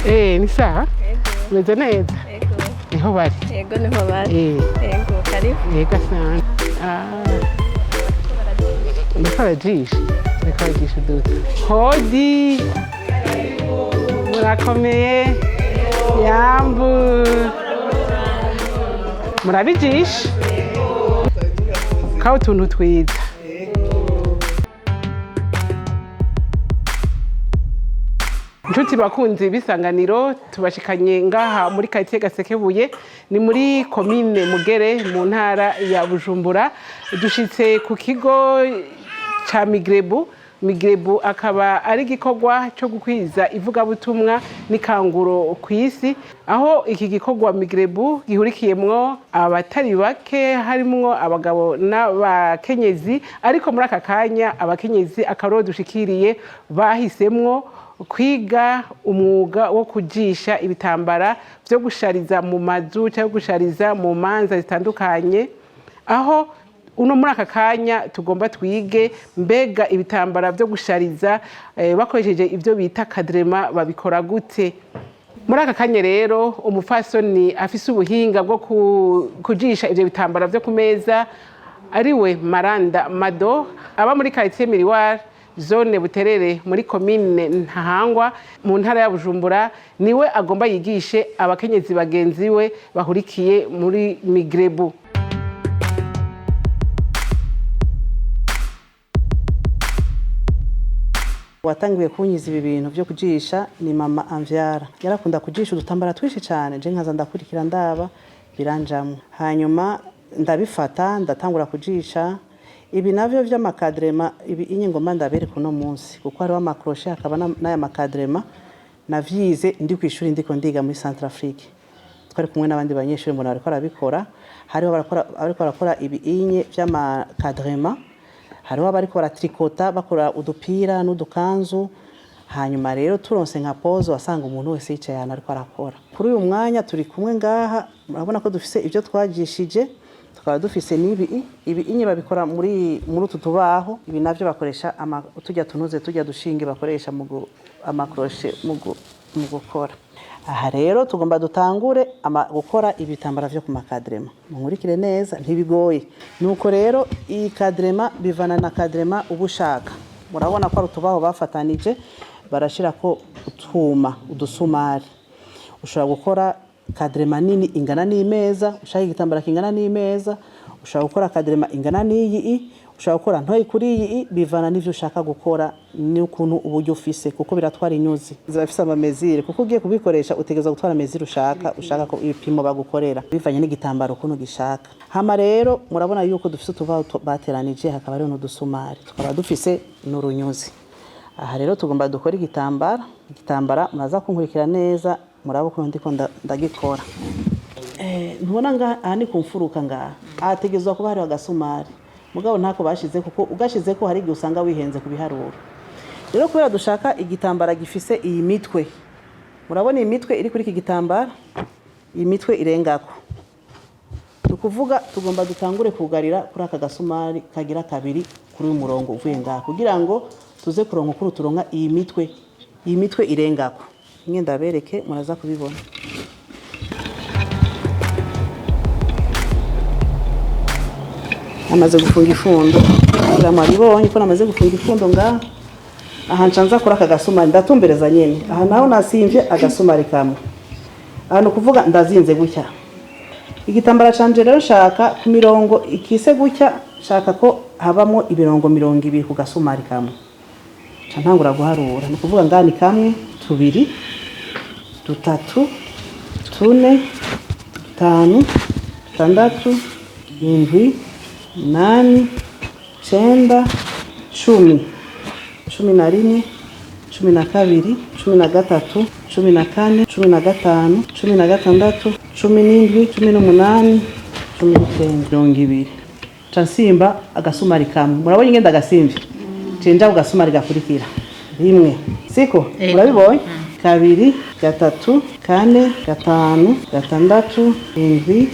Ni sawa? Meze neza? Niho bari? Yego niho bari. Yego karibu. Yego sana. Ndakaragisha uduta. Hodi! Murakomeye? Yambu! Murabijisha? Kaho utuntu twiza. Nshuti bakunzi b'isanganiro tubashikanye ngaha muri quartier Gasekebuye ni muri commune Mugere mu ntara ya Bujumbura dushitse ku kigo ca Migrebu akaba ari gikorwa cyo gukwiza ivugabutumwa n'ikanguro kw'isi aho iki gikorwa Migrebu gihurikiyemwo abatari bake harimwo abagabo n'abakenyezi ariko muri aka kanya abakenyezi akaro dushikiriye bahisemwo kwiga umwuga wo kujisha ibitambara byo gushariza mu mazu cyangwa gushariza mu manza zitandukanye aho uno muri aka kanya tugomba twige mbega ibitambara byo gushariza bakoresheje ibyo bita kadrema babikora gute. Muri aka kanya rero umufasoni afise ubuhinga bwo kujisha ivyo bitambara byo kumeza ariwe Maranda Mado aba muri quartier Miroir zone Buterere muri commune Ntahangwa mu ntara ya Bujumbura niwe agomba yigishe abakenyezi bagenzi we bahurikiye muri Migrebu. Watangiye kunyiza ibi bintu byo kujisha ni mama Anvyara. Yarakunda kujisha udutambara twishi cyane je nkaza ndakurikira ndaba biranjamwe. Hanyuma ndabifata ndatangura kujisha ibi navyo vy'amakadrema ibi inyingoma ndabereka uno munsi kuko hari amakroche akaba n'aya makadrema navyize ndi kwishuri ndiko ndiga muri Centrafrique twari kumwe n'abandi banyeshuri mbona bariko arabikora hariho barakora ibi inye vy'amakadrema hariho bariko baratrikota bakora udupira n'udukanzu hanyuma rero turonse nka pose wasanga umuntu wese yicaye yana ariko arakora kuri uyu mwanya turi kumwe ngaha murabona ko dufise ivyo twagishije tukaba dufise ibi inye babikora muri utu tubaho ibi navyo bakoresha tujya tunuze tujya dushinge bakoresha mu amakroche mu gukora aha rero tugomba dutangure gukora ibitambara vyo ku makadrema munkurikire neza ntibigoye nuko rero iyi kadrema bivana na kadrema ubushaka murabona ko rutubaho bafatanije barashira ko utuma udusumari ushobora gukora kadrema nini ingana n'imeza ushaka igitambara kingana n'imeza ushaka gukora kadrema ingana n'iyi ushaka gukora ntoyi kuri iyi bivana n'ivyo ushaka gukora n'ukuntu uburyo ufise kuko biratwara inyuzi zibafise amamezire kuko ugiye kubikoresha utegeza gutwara amezire ushaka ko ibipimo bagukorera bivanye n'igitambaro ukuntu gishaka hama rero murabona yuko dufise utuvaho bateranije hakaba ari n'udusumari tukaba dufise n'urunyuzi aha rero tugomba dukora igitambara muraza kunkurikira neza murabo ko ndiko ndagikora ntubona ngaha ni kumfuruka ngaha ategezwa kuba hari agasumari mugabo ntako bashize kuko ugashize ko hari igihe usanga wihenze ku biharuro rero kubera dushaka igitambara gifise iyi mitwe murabona iyi mitwe iri kuri iki gitambara iyi mitwe irengako tukuvuga tugomba dutangure kugarira kuri aka gasumari kagira kabiri kuri uyu murongo uvuye ngaha kugira ngo tuze kuronka kuri turonka iyi mitwe irengako ngenda bereke muraza kubibona amaze gufunga ifundo kuramabibonye ko namaze gufunga ifundo ngaha aha ncanza kuri aka gasumari ndatumbereza nyene aha naho nasimvye agasumari kamwe aha kuvuga ndazinze gutya igitambara canje rero shaka ku mirongo ikise gutya shaka ko habamo ibirongo 200 ku gasumari kamwe ntangura guharura ni kuvuga ngani kamwe tubiri dutatu tune tanu tandatu indwi 8 9 10 11 12 13 14 15 16 17 18 19 Chansimba agasumari kamwe murabonye ngenda agasimbi cenja ugasumari gakurikira rimwe siko urabibonye kabiri gatatu kane gatanu gatandatu indwi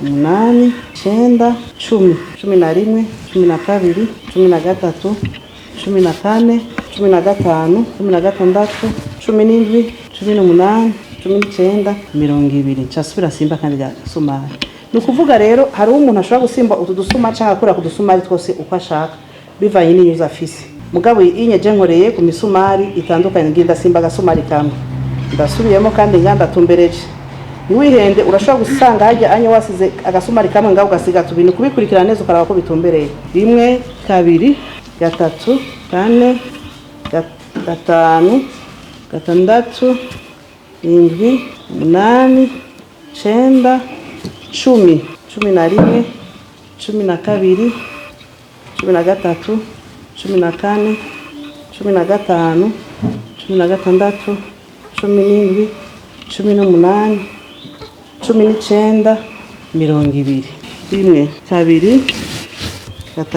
8 9 10 11 12 13 14 15 16 17 18 18, 19, 20. Ncasubira simba kandi gasumari. Nukuvuga rero hari umuntu ashobora gusimba utu dusuma cyangwa akora ku dusumari twose uko ashaka bivanye n'inyuza afise. Mugabo inyeje nkoreye ku misumari itandukanye nginda simba gasumari kamwe. Ndasubiyemo kandi nganda tumbereje. Niwihende urashobora gusanga hajya anye wasize agasumari kamwe ngaho gasiga tubintu kubikurikirana neza ukaraba ko bitumbereye. 1, 2, 3, 4, 5, 6, 7, 8, 9, 10, 11, 12, 13, 14, 15, 16, 17, 18, 19, 20. 1, 2, 3, 4, 5, 6, 7, 8, 9, 10, 11, 12,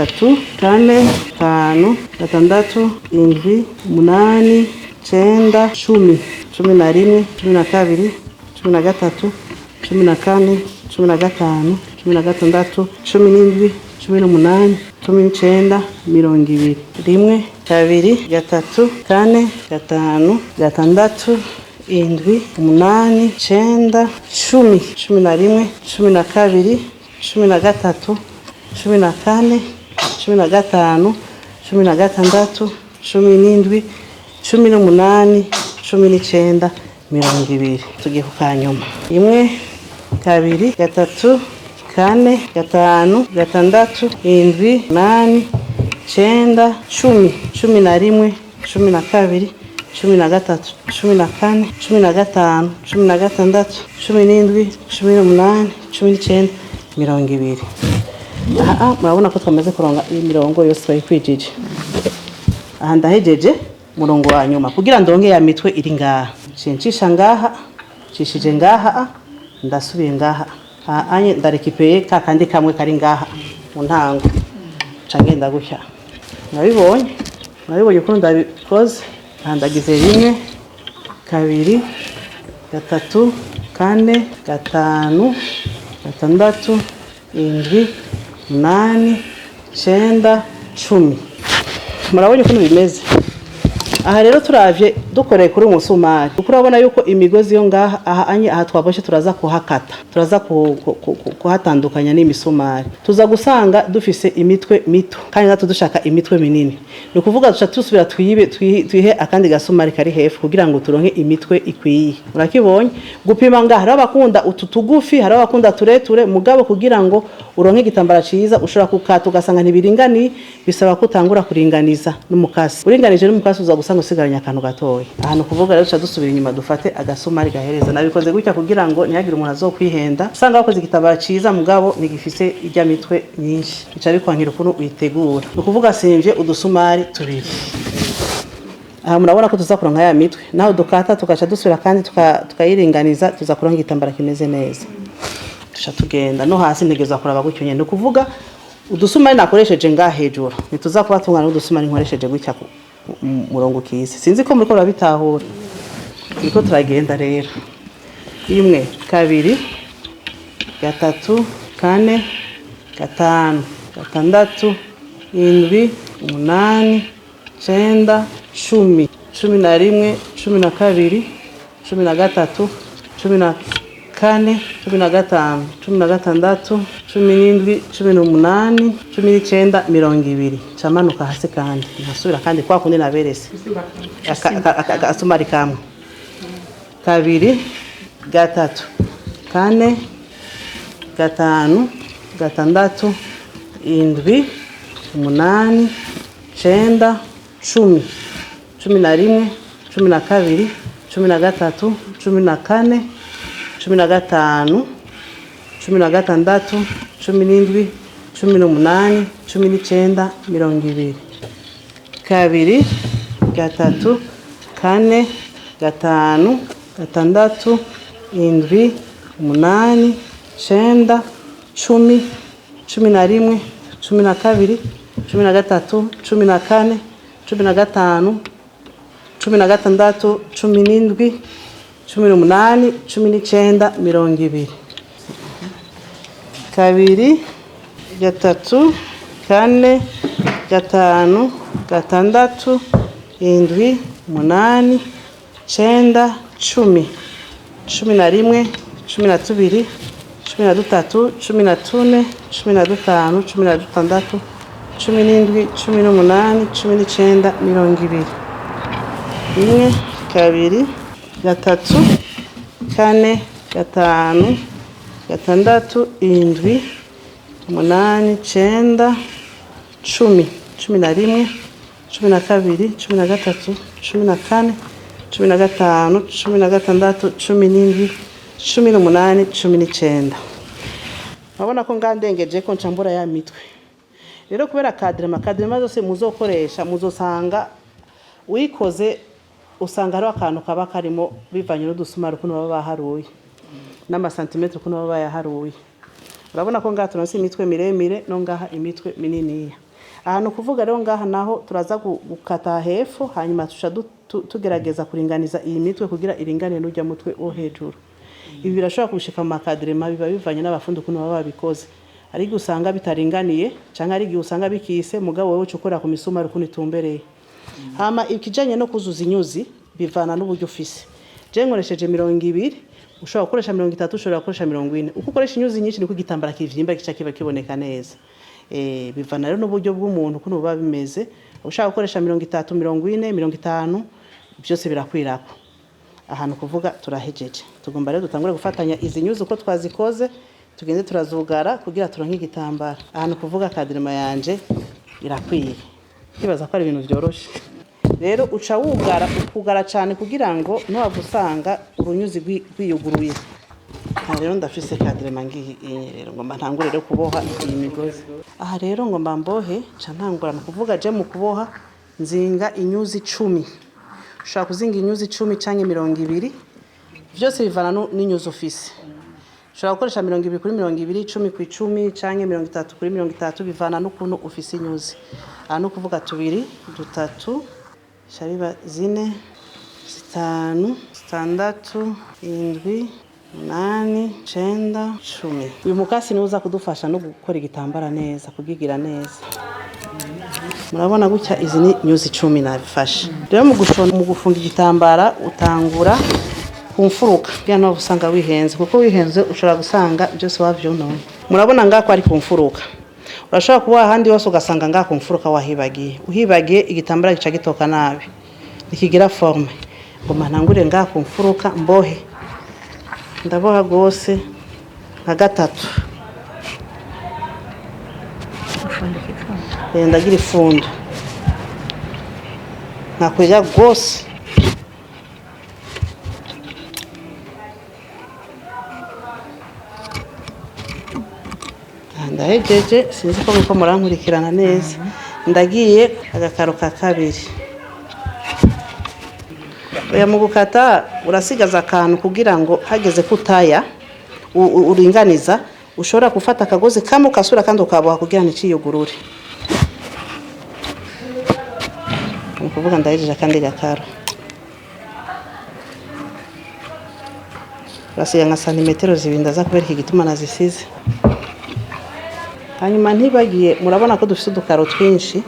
13, 14, 15, 16, 17, 18, 19, 20. 1, 2, 3, 4, 5, 6, 7, 8, 9, 10, 11, 12, 13, 14, 15, 16, 17, 18, 19, 20. Tugiye ku kanyuma. 1, 2, 3, 4, 5, 6, 7, 8, 9, 10, 11, 12, 13, 14, 15, 16, 17, 18, 19, 20. Aha murabona ko twamaze kuronga imirongo yose bayikwijije. Aha ndahejeje murongo wa nyuma kugira ndonge ya mitwe iri ngaha. Cencisha ngaha, cishije ngaha, ndasubiye ngaha. Aha anye ndarekipeye ka kandi kamwe kari ngaha mu ntango. Cangenda gushya. Nabibonye ko ndabikoze. Ndagize 1, 2, 3, 4, 5, 6, 7, 8, 9, 10. Murabonye ukuntu bimeze. Aha rero turavye dukoreye kuri umusumari. Kuko urabona yuko imigozi yo ngaha aha twaboshe turaza kuhakata. Turaza kuhatandukanya n'imisumari. Tuza gusanga dufise imitwe mito kandi natwe dushaka imitwe minini. Ni kuvuga duca tusubira twihe akandi gasumari kari hefu kugira ngo turonke imitwe ikwiye. Urakibonye gupima ngaha hari abakunda utu tugufi, hari abakunda tureture mugabo kugira ngo uronke igitambara ciza ushobora kukata ugasanga ntibiringani bisaba ko utangura kuringaniza n'umukasi. Uringanije n'umukasi uza gusanga usigaranya akantu gatoya. Ahantu kuvuga rero duca dusubira inyuma dufate agasumari gahereza. Nabikoze gutya kugira ngo ntihagire umuntu azokwihenda. Usanga wakoze igitambara ciza mugabo nigifise ijya mitwe nyinshi. Bica bikwankira ukuntu uyitegura. Ni kuvuga simvye udusumari tubiri. Aha murabona ko tuza kuronka ya mitwe. Naho dukata tugaca dusubira kandi tukayiringaniza tuza kuronka igitambara kimeze neza. Tuca tugenda no hasi ntegeza kuraba gutyo nyene. Ni kuvuga udusumari nakoresheje ngaha hejuru. Nituza kuba tungana n'udusumari nkoresheje gutya murongo kisi. Sinzi ko muriko urabitahura. Niko turagenda rero. 1, 2, 3, 4, 5, 6, 7, 8, 9, 10, 11, 12, 13, 14, 15, 16, 17, 18, 19, 20. Chamanuka hasi kandi nasubira kandi kwa kundi naberese asumari kamwe 2, 3, 4, 5, 6, 7, 8, 9, 10, 11, 12, 13, 14, 15, 16, 17, 18, 19, 20. 2, 3, 4, 5, 6, 7, 8, 9, 10, 11, 12, 13, 14, 15, 16, 17, 18, 19, 20. 2, 3, 4, 5, 6, 7, 8, 9 10 11 12 13 14 15 16 17 18 19 20 1 2 3 4 5 6 7 8 9 10 11 12 13 14 15 16 17 18 19. Urabona ko ngandengeje ko ncambura ya mitwe. Rero kubera kadrema zose muzokoresha muzosanga wikoze usanga ari akantu kaba karimo bivanye n'udusumari kuno baba baharuye n'amasantimetre kuno baba yaharuye. Urabona ko ngaha turonse imitwe miremire no ngaha imitwe mininiya. Ahantu kuvuga rero ngaha naho turaza gukata hepfo hanyuma tugerageza kuringaniza iyi mitwe kugira iringane n'ujya mutwe wo hejuru. Ibi birashobora kushika mu makadrema biba bivanye n'abafundi kuno baba babikoze. Ari gusanga bitaringaniye canke ari usanga bikise mugabo wewe ukora ku misumari kuno itumbereye. Hama ikijanye no kuzuza inyuzi bivana n'uburyo ufise. Je nkoresheje 200 ushobora gukoresha 30 ushobora gukoresha 40. Uko ukoresha inyuzi nyinshi niko gitambara kivyimba gica kiba kiboneka neza. Bivana rero n'uburyo bw'umuntu kuno buba bimeze. Ushaka gukoresha 30 40 50 byose birakwirako. Ahantu kuvuga turahejeje. Tugomba rero dutangure gufatanya izi nyuzi uko twazikoze tugende turazugara kugira turonke igitambara. Ahantu kuvuga kadrema yanje irakwiye. Kibaza ko ari ibintu byoroshe. Rero uca ukugara cyane kugira ngo ntiwavusanga urunyuzi rwiyuguruye. Aha rero ndafise kadrema ngiyi rero ngomba ntangure rero kuboha iyi migozi. Aha rero ngomba mbohe ca ntangura no kuvuga je mu kuboha nzinga inyuzi 10. Ushaka kuzinga inyuzi 10 canke 20 byose bivana n'inyuzi ufise. Ushobora gukoresha 20 kuri 20 10 ku 10 canke 30 kuri 30 bivana n'ukuntu ufise inyuzi. Aha no kuvuga 2 3 shariba 4 5 6 7 8 9 10. Uyu mukasi ni uza kudufasha no gukora igitambara neza kugigira neza. Murabona gutya izi ni nyuzi 10 nabifashe. Rero mu gufunga igitambara utangura kumfuruka bya no usanga wihenze kuko wihenze ushobora gusanga byose wavyonone. Murabona ngako ari kumfuruka. Urashobora kuba ahandi hose ugasanga ngako kumfuruka wahibagiye. Uhibagiye igitambara gica gitoka nabi. Ikigira forme. Ngoma ntangure ngako kumfuruka mbohe. Ndaboha gose nka gatatu. Ndagira ifundo. Nakwija gose. Ndahejeje sinzi ko murankurikirana neza. Ndagiye agakaro ka kabiri. Oya mu gukata urasigaza akantu kugira ngo hageze kutaya uringaniza ushobora gufata akagozi kamwe ukasura kandi ukaboha kugira ngo iciyugurure. Nukuvuga ndahejeje kandi gakaro. Urasiga nka santimetero 2 ndaza kubereka igituma nazisize. Hanyuma ntibagiye murabona ko dufite udukaro twinshi.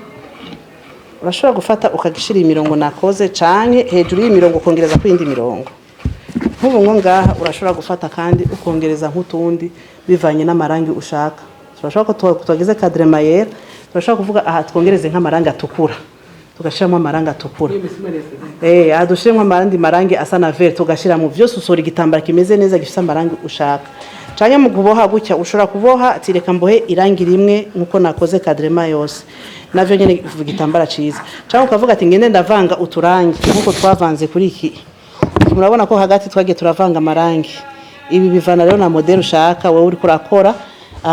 Urashobora gufata ukagishira imirongo nakoze canke hejuru y'imirongo kongereza kwindi mirongo. Nk'ubu ngo ngaha urashobora gufata kandi ukongereza nk'utundi bivanye n'amarangi ushaka. Urashobora ko twagize kadrema yera, urashobora kuvuga aha twongereze nk'amarangi atukura. Tugashiramo amarangi atukura. Adushiremo amarangi asa na vert tugashiramo byose usora igitambara kimeze neza gifite amarangi ushaka. Canke mu kuboha gutya ushobora kuboha tireka mbohe irangi rimwe nkuko nakoze kadrema yose. Navyo nyene ivuga igitambara ciza. Canke ukavuga ati ngende ndavanga uturangi nkuko twavanze kuri iki. Murabona ko hagati twagiye turavanga amarangi. Ibi bivana rero na model ushaka wowe uri kurakora.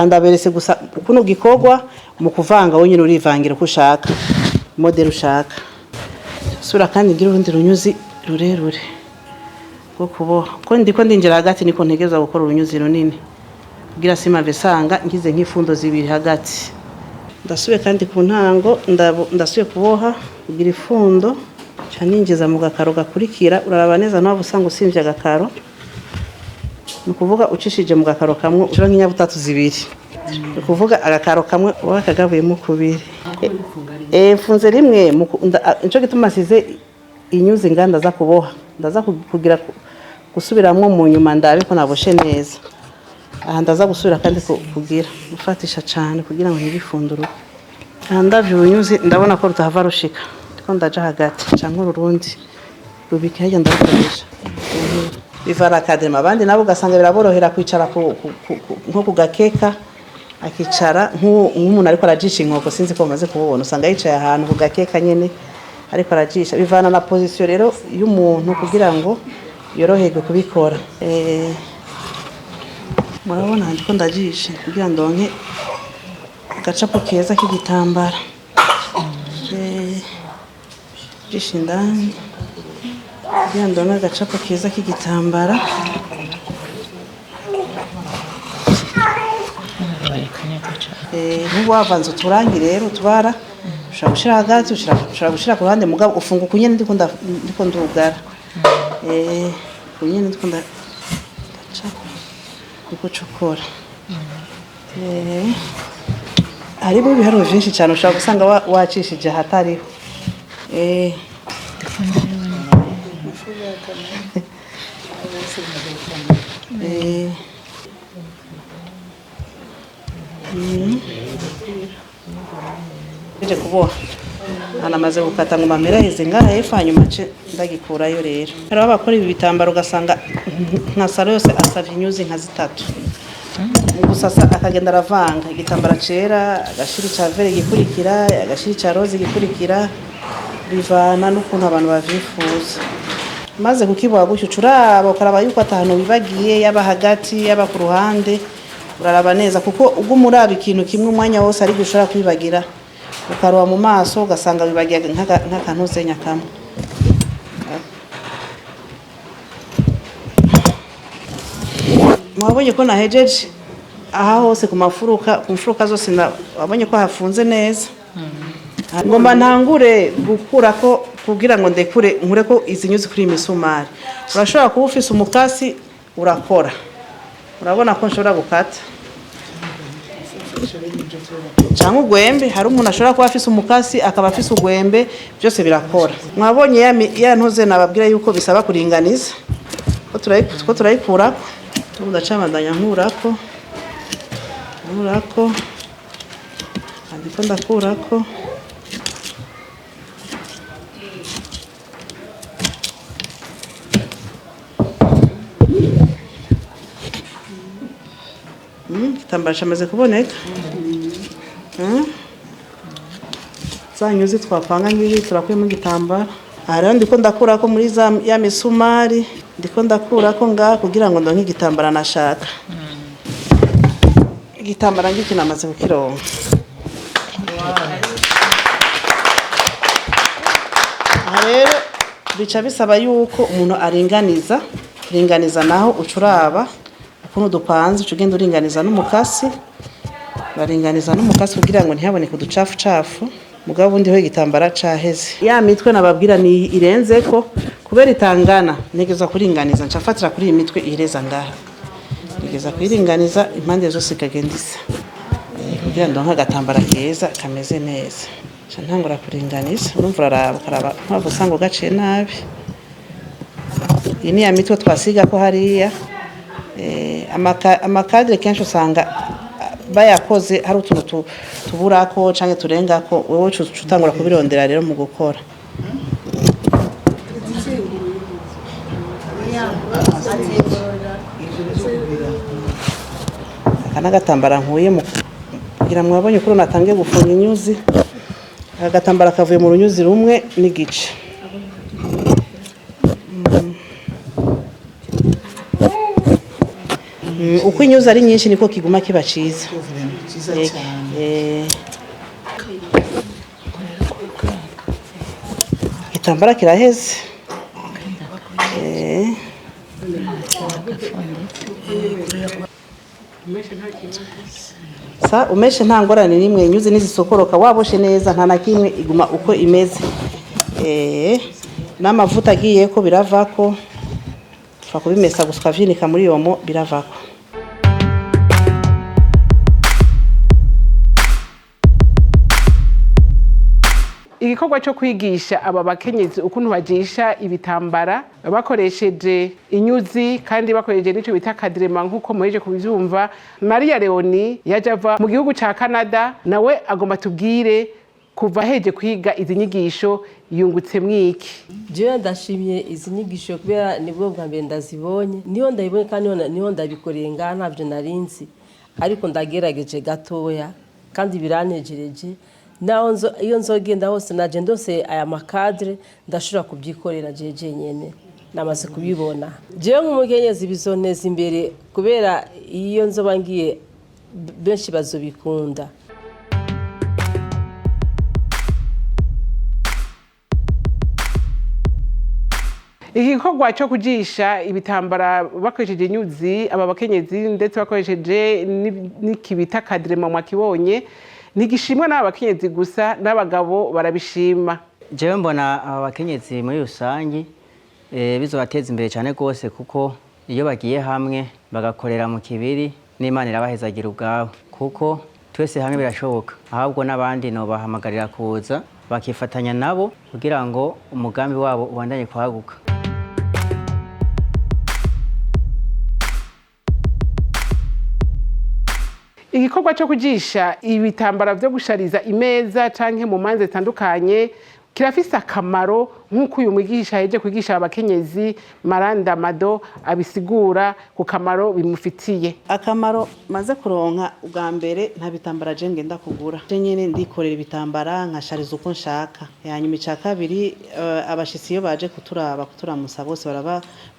Ndaberese gusa kuno gikogwa mu kuvanga wowe nyine urivangira ko ushaka. Model ushaka. Sura kandi ngira urundi runyuzi rurerure. Ko kuboha. Ko ndiko ndinjira hagati niko ntegeza gukora urunyuzi runini. Kugira simave sanga ngize nk'ifundo zibiri hagati. Ndasubiye kandi ku ntango ndasubiye kuboha kugira ifundo caninjiza mu gakaro gakurikira uraraba neza naho usanga usimvye agakaro. Nukuvuga ucishije mu gakaro kamwe ushira nk'inyabutatu zibiri. Nukuvuga agakaro kamwe wakagabuyemo kubiri. Funze rimwe inco gituma size inyuzi nganda za kuboha ndaza kugira gusubiramwo mu nyuma ndabe ko naboshe neza. Aha ndaza gusubira kandi kugira gufatisha cyane kugira ngo ntibifundure. Aha ndavye ubunyuzi ndabona ko rutahava rushika. Ndiko ndaja hagati canke urundi rubike hirya ndarukoresha. Bivara kadema abandi nabo ugasanga biraborohera kwicara nko kugakeka akicara nk'umuntu ariko arajisha inkoko sinzi ko bamaze kubona usanga yicaye ahantu kugakeka nyene ariko arajisha bivana na position rero y'umuntu kugira ngo yoroherwe kubikora. Murabona ndiko ndajisha kugira ndonke agacapo keza k'igitambara. Jisha indani kugira ndonke agacapo keza k'igitambara. N'ubu wavanze uturangi rero tubara ushobora gushira hagati ushobora gushira ku ruhande mugabo ufunga kunyene ndiko ndugara. Kunyene ndiko ndacapa ndiko cukora. Hariho ibiharuro vyinshi cyane ushobora gusanga wacishije hatariho. Nje kuboha anamaze gukata ngo mamera heze ngaha hepfo hanyuma ndagikurayo rero. Hari abakora ibi bitambaro ugasanga nka saro yose asavye inyuzi nka zitatu. Gusasa akagenda aravanga igitambara cera agashiri ca vere gikurikira agashiri ca rose gikurikira bivana n'ukuntu abantu bavyifuza. Maze kukiboha gutyo curaba ukaraba yuko atahano bibagiye yaba hagati yaba ku ruhande uraraba neza kuko ubwo muraba ikintu kimwe umwanya wose ari gushora kwibagira ukaroba mu maso ugasanga bibagiye nk'akantu zenya kamwe. Mwabonye ko nahejeje aha hose ku mfuruka zose wabonye ko hafunze neza. Ngomba ntangure gukura ko kugira ngo ndekure nkure ko izi nyuzi kuri imisumari. Urashobora kuba ufise umukasi urakora. Urabona ko nshobora gukata. Cyangwa ugwembe hari umuntu ashobora kuba afise umukasi akaba afise ugwembe byose birakora. Mwabonye ya ntuze nababwira yuko bisaba kuringaniza. Ko turayikura ndacamandanya nkurako andiko ndakurako igitambaro cyamaze kuboneka. Za nyuzi twapanga ngibi turakuyemo igitambaro. Aha rero ndiko ndakurako muri ya misumari ndiko ndakurako ngaha kugira ngo ndonke igitambara nashaka. Igitambara ngiki namaze kukironka. Aha rero bica bisaba yuko umuntu aringaniza naho ucuraba ukuntu dupanze ugenda uringaniza n'umukasi kugira ngo ntihaboneke uducafu mugabo ubundi ho igitambara caheze. Ya mitwe nababwira ni irenze ko kubera itangana negeza kuringaniza ncafatira kuri iyi mitwe ireza ngaha negeza kuyiringaniza impande zose kagendisa kugira ngo nk'agatambara keza kameze neza ntangura kuringaniza urumva uraraba mpamvu sango gaciye nabi. Iyi ni ya mitwe twasiga ko hariya amakadre kenshi usanga bayakoze hari utuntu tuburako canke turengako wewe utangura kubirondera rero mu gukora. Akana gatambara nkuye mu kugira mwabonye ko natangiye gufunga inyuzi. Agatambara kavuye mu runyuzi rumwe n'igice. Uko inyuzi ari nyinshi niko kiguma kiba ciza. Igitambara kiraheze. Umeshe nta ngorane nimwe inyuzi nizisokoroka waboshe neza nta nakimwe iguma uko imeze. N'amavuta agiye ko biravako twa kubimesa gusuka vyinika muri yomo biravako. igikorwa cyo kwigisha aba bakenyezi ukuntu bajisha ibitambara bakoresheje inyuzi kandi bakoresheje n'icyo bita kadrema nk'uko muheje kubyumva. Maria Leoni yaje ava mu gihugu ca Canada, nawe agomba tubwire kuva heje kwiga izi nyigisho yungutse mwiki. Jewe ndashimye izi nyigisho kubera nibwo bwa mbere ndazibonye, niho ndabibonye kandi niho ndabikoreye ngaha ntabyo narinzi, ariko ndagerageje gatoya kandi biranejereje. Naho iyo nzogenda hose naje ndose aya makadre ndashobora kubyikorera jeje nyene, namaze kubibona. Jewe nk'umukenyezi bizoneza imbere kubera iyo nzoba ngiye benshi bazobikunda. Igikorwa cyo kujisha ibitambara bakoresheje inyuzi aba bakenyezi ndetse bakoresheje n'ikibita kadrema mwakibonye, ntigishimwa n'abakenyezi gusa n'abagabo barabishima. Jewe mbona aba bakenyezi muri rusangi bizobateza imbere cyane rwose, kuko iyo bagiye hamwe bagakorera mu kibiri n'Imana irabahezagira ubwabo, kuko twese hamwe birashoboka. Ahubwo n'abandi no bahamagarira kuza bakifatanya nabo kugira ngo umugambi wabo ubandanye kwaguka. Igikorwa cyo kujisha ibitambara byo gushariza imeza canke mu manza zitandukanye kirafise akamaro nk'uko uyu mwigisha yaje kwigisha abakenyezi Maranda Mado abisigura ku kamaro bimufitiye. Akamaro maze kuronka ubwa mbere nta bitambara je ngenda kugura, je nyene ndikorera ibitambara nkashariza uko nshaka. Hanyuma ica kabiri abashitsi iyo baje kuturamusa bose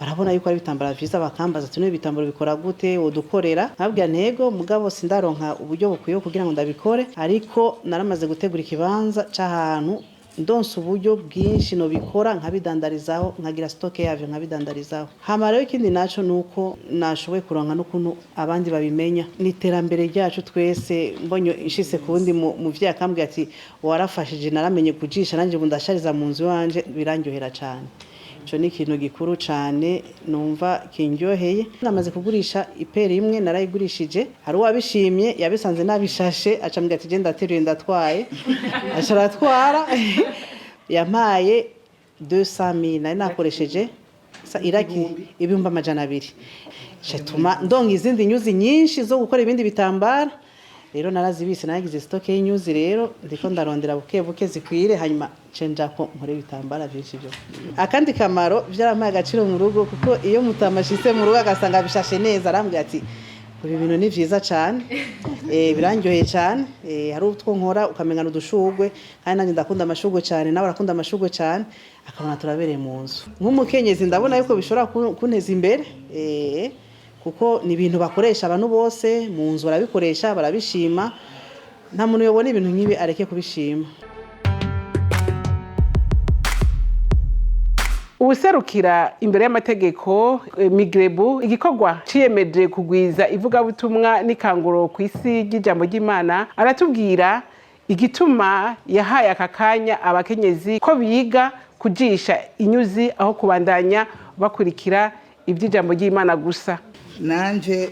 barabona yuko ari ibitambara vyiza, bakambaza ati "None ibitambaro bikora gute wodukorera?" Nkabwira ntego mugabo sindaronka uburyo bukwiye kugira ngo ndabikore, ariko naramaze gutegura ikibanza c'ahantu ndonse uburyo bwinshi no bikora nkabidandarizaho, nkagira stoke yavyo nkabidandarizaho. Hama rero ikindi naco nuko nashoboye kuronka n'ukuntu abandi babimenya n'iterambere ryacu twese. Mbonye inshise kundi mu vyakambwe ati warafashije naramenye kujisha nanje bundashariza mu nzu wanje, birangyohera cyane. Ico ni ikintu gikuru cyane numva kindyoheye. Namaze kugurisha iperi imwe narayigurishije, hari uwabishimye yabisanze nabishashe acambwira ati je ndateruye ndatwaye, acaratwara yampaye 200,000 nari nakoresheje iraki ibihumbi 200. Cetuma ndonga izindi nyuzi nyinshi zo gukora ibindi bitambara. Rero narazibise nagize stoke y'inyuzi, rero ndiko ndarondera buke zikwire, hanyuma cenja ko nkore bitambara byinshi byo. Akandi kamaro byarampaye agaciro mu rugo, kuko iyo mutamashise mu rugo agasanga bishashe neza arambwira ati ibi bintu ni vyiza cyane, birangyoheye cyane. Hari utwo nkora ukamenya udushugwe, kandi nanjye ndakunda amashugwe cyane, nawe arakunda amashugwe cyane, akabona turabereye mu nzu. Nk'umukenyezi ndabona yuko bishobora kunteza imbere, kuko ni ibintu bakoresha abantu bose mu nzu, barabikoresha barabishima. Nta muntu yobona ibintu nk'ibi areke kubishima. Ubuserukira imbere y'amategeko Migrebu, igikorwa ciyemeje kugwiza ivugabutumwa n'ikanguro ku isi ry'ijambo ry'Imana, aratubwira igituma yahaye akakanya abakenyezi ko biga kujisha inyuzi aho kubandanya bakurikira iby'ijambo ry'Imana gusa. Nanje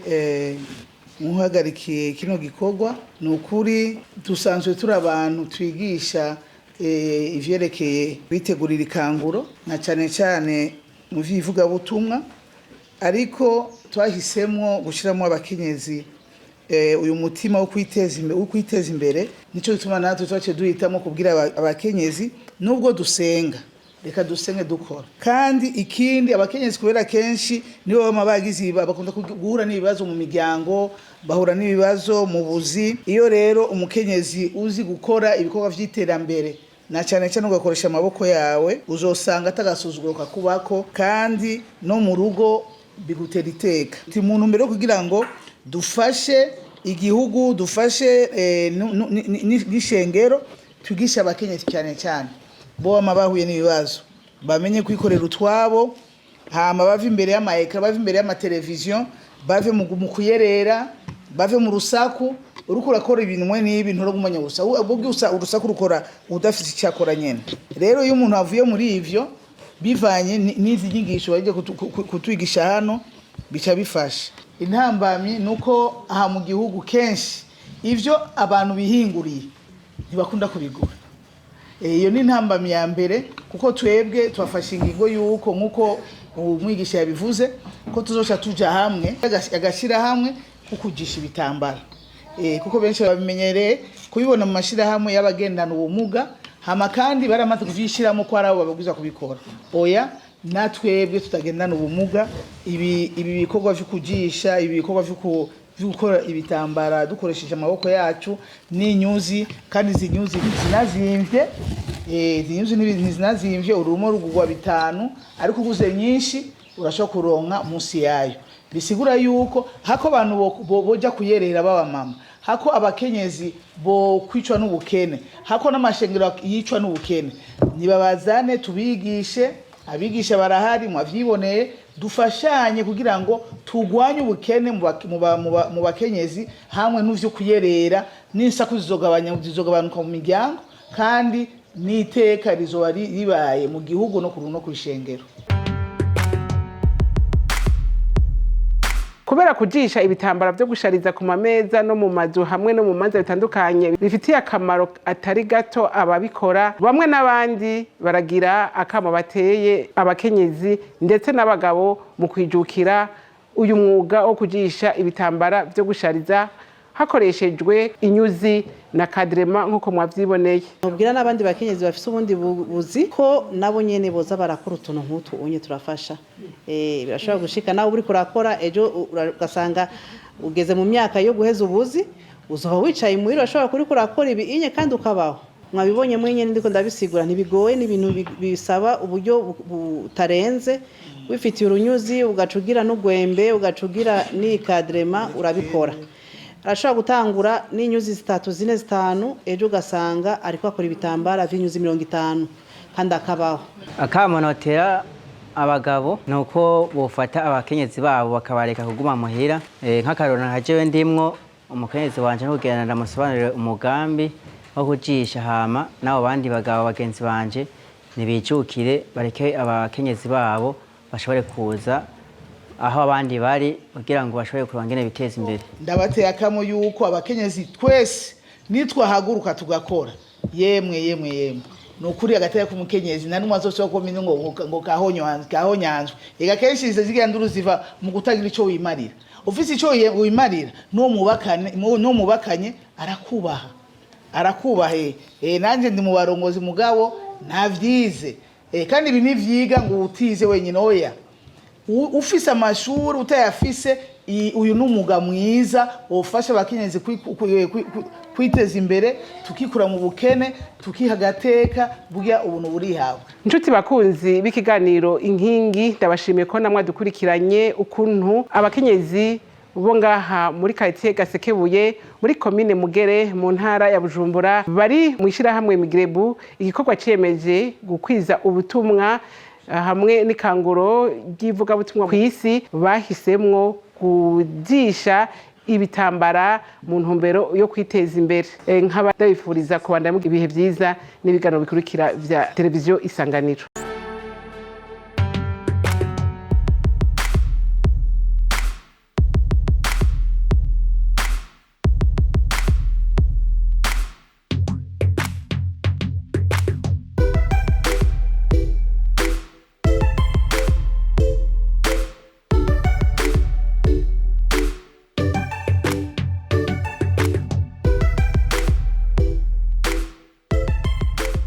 muhagarikiye kino gikorwa, nukuri dusanzwe turi abantu twigisha ivyerekeye bitegurira ikanguro na cyane cyane mu vy'ivuga butumwa, ariko twahisemwo gushiramo abakenyezi uyu mutima wo kwiteza imbere. Nico gituma natwe twace duhitamo kubwira abakenyezi nubwo dusenga, reka dusenge dukora. Kandi ikindi abakenyezi kubera kenshi nibo bama bagize bakunda guhura n'ibibazo mu miryango, bahura n'ibibazo mu buzi. Iyo rero umukenyezi uzi gukora ibikorwa vy'iterambere na cyane cyane ugakoresha amaboko yawe, uzosanga atagasuzuguro kakubako, kandi no mu rugo bigutera iteka. Ti muntu mbere kugira ngo dufashe igihugu, dufashe n'ishengero, tugisha abakenyezi cyane cyane bo bahuye n'ibibazo, bamenye kwikorera utwabo, hama bave imbere y'amayekara, bave imbere y'amateleviziyo, bave mu kuyerera, bave mu rusaku. Uruko urakora ibintu mwe n'ibintu ro gumanya gusa, ubwo urusaku rukora udafite icyakora nyene. Rero iyo umuntu avuye muri ivyo bivanye n'izi nyigisho baje kutwigisha hano, bica bifasha. Intambamyi nuko aha mu gihugu kenshi ivyo abantu bihinguriye ntibakunda kubigura. iyo ni intambamyi ya mbere kuko twebwe twafashe ingingo yuko nkuko umwigisha yabivuze ko tuzoca tuja hamwe agashira hamwe kukugisha ibitambara kuko benshi babimenyereye kubibona mu mashirahamwe y'abagendana ubumuga hama kandi baramaze kuvyishiramo ko arabo babwiza kubikora oya natwebwe tutagendana ubumuga ibi bikorwa vyo kugisha ibi bikorwa vyo gukora ibitambara dukoresheje amaboko yacu n'inyuzi kandi izi nyuzi zinazimvye izi nyuzi zinazimvye urumo rugugwa 5 ariko uguze nyinshi urashobora kuronka munsi yayo bisigura yuko hako abantu boja kuyerera baba mama hako abakenyezi bo kwicwa n'ubukene hako n'amashengero yicwa n'ubukene nibabazane tubigishe abigisha barahari mwavyiboneye dufashanye kugira ngo tugwanye ubukene mu bakenyezi hamwe n'uvyo kuyerera n'insaku zizogabanuka mu miryango kandi n'iteka rizoba ribaye mu gihugu no kuruno kwishengero. Kubera kujisha ibitambara byo gushariza ku mameza no mu mazu hamwe no mu manza bitandukanye bifitiye akamaro atari gato ababikora bamwe n'abandi baragira akamo bateye abakenyezi ndetse n'abagabo mu kwijukira uyu mwuga wo kujisha ibitambara byo gushariza hakoreshejwe inyuzi na kadrema nkuko mwavyiboneye. Nubwira n'abandi bakenyezi bafise ubundi buzi ko nabo nyene boza barakora utuntu nk'utu unye turafasha. Birashobora gushika nawe uri kurakora ejo ugasanga ugeze mu myaka yo guheza ubuzi uzoba wicaye muhira urashobora kuri kurakora ibi inye kandi ukabaho. Mwabibonye mwenye ndiko ndabisigura ntibigoye n'ibintu bisaba uburyo butarenze wifitiye urunyuzi ugacugira n'ugwembe ugacugira n'ikadrema urabikora. Arashobora gutangura n'inyuzi 3 4 5 ejo ugasanga ariko akora ibitambara vy'inyuzi 50 kandi akabaho. Akamonotera abagabo nuko bofata abakenyezi babo bakabareka kuguma muhira nk'akarona hajewe ndimwo umukenyezi wanje n'ugenda ndamusobanurira umugambi wo kujisha hama nabo bandi bagabo bagenzi banje nibijukire bareke abakenyezi babo bashobore kuza aho abandi bari kugira ngo bashobore kurangene biteza imbere. Ndabateye akamo yuko abakenyezi twese nitwahaguruka tugakora yemwe nukuri agateye ku mukenyezi nani mwazoshobora komine ngo kahonyanzwe ega kenshi zigenda uruziva mu kutagira ico wimarira ufise ico wimarira no mubakanye arakubahe nanje ndi mu barongozi mugabo ntavyize kandi ibi nivyiga ngo utize wenyine oya ufise amashuri utayafise uyu n'umuga mwiza wofasha abakenyezi kwiteza imbere tukikura mu bukene tukihagateka burya ubuntu burihabwa. Inshuti bakunzi b'ikiganiro inkingi ndabashimiye ko namwe dukurikiranye ukuntu abakenyezi bo ngaha muri quartier Gasekebuye muri commune Mugere mu ntara ya Bujumbura bari mu ishirahamwe Migrebu igikorwa ciyemeje gukwiza ubutumwa hamwe n'ikanguro ry'ivuga butumwa kw'isi bahisemwo kujisha ibitambara mu ntumbero yo kwiteza imbere. Nkaba ndabifuriza kubandanya ibihe byiza n'ibiganiro bikurikira vya televiziyo Isanganiro.